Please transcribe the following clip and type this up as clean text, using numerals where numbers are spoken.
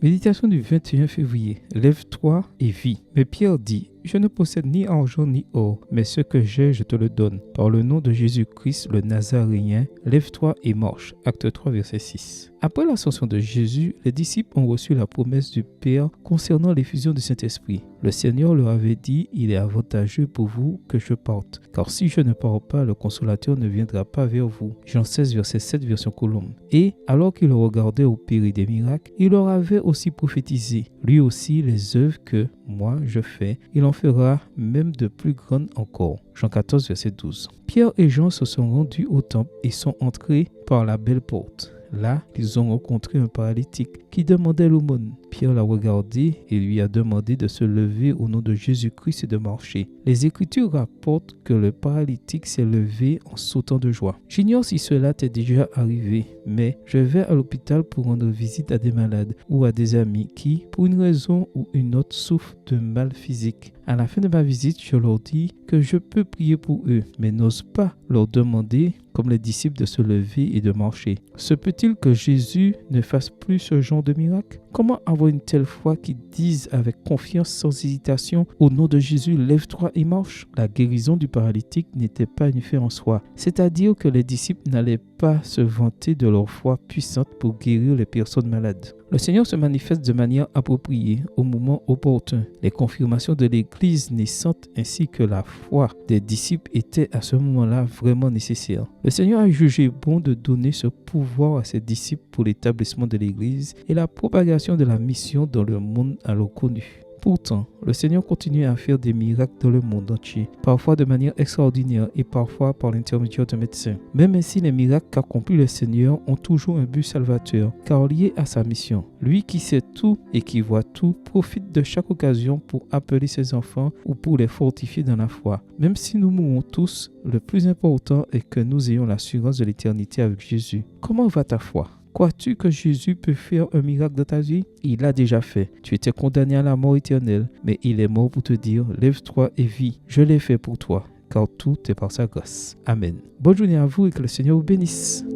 Méditation du 21 février. Lève-toi et vis. Mais Pierre dit: Je ne possède ni argent ni or, mais ce que j'ai, je te le donne. Par le nom de Jésus-Christ, le Nazaréen, lève-toi et marche. Acte 3, verset 6. Après l'ascension de Jésus, les disciples ont reçu la promesse du Père concernant l'effusion du Saint-Esprit. Le Seigneur leur avait dit: Il est avantageux pour vous que je parte, car si je ne pars pas, le Consolateur ne viendra pas vers vous. Jean 16, verset 7, version Colombe. Et alors qu'il regardait opérer des miracles, il leur avait aussi prophétisé: Lui aussi, les œuvres que moi je fais, il en fera même de plus grandes encore. Jean 14, verset 12. Pierre et Jean se sont rendus au temple et sont entrés par la belle porte. Là, ils ont rencontré un paralytique qui demandait l'aumône. Pierre l'a regardé et lui a demandé de se lever au nom de Jésus-Christ et de marcher. Les Écritures rapportent que le paralytique s'est levé en sautant de joie. J'ignore si cela t'est déjà arrivé, mais je vais à l'hôpital pour rendre visite à des malades ou à des amis qui, pour une raison ou une autre, souffrent de mal physique. À la fin de ma visite, je leur dis que je peux prier pour eux, mais n'ose pas leur demander, comme les disciples, de se lever et de marcher. Se peut-il que Jésus ne fasse plus ce genre de miracle? Comment avoir une telle foi qui dise avec confiance, sans hésitation: Au nom de Jésus, lève-toi et marche? La guérison du paralytique n'était pas une fin en soi, c'est-à-dire que les disciples n'allaient pas se vanter de leur foi puissante pour guérir les personnes malades. Le Seigneur se manifeste de manière appropriée au moment opportun. Les confirmations de l'Église naissante ainsi que la foi des disciples étaient à ce moment-là vraiment nécessaires. Le Seigneur a jugé bon de donner ce pouvoir à ses disciples pour l'établissement de l'Église et la propagation de la mission dans le monde alors connu. Pourtant, le Seigneur continue à faire des miracles dans le monde entier, parfois de manière extraordinaire et parfois par l'intermédiaire de médecins. Même ainsi, les miracles qu'accomplit le Seigneur ont toujours un but salvateur, car lié à sa mission. Lui qui sait tout et qui voit tout profite de chaque occasion pour appeler ses enfants ou pour les fortifier dans la foi. Même si nous mourrons tous, le plus important est que nous ayons l'assurance de l'éternité avec Jésus. Comment va ta foi? Crois-tu que Jésus peut faire un miracle dans ta vie? Il l'a déjà fait. Tu étais condamné à la mort éternelle, mais il est mort pour te dire: lève-toi et vis. Je l'ai fait pour toi, car tout est par sa grâce. Amen. Bonne journée à vous et que le Seigneur vous bénisse.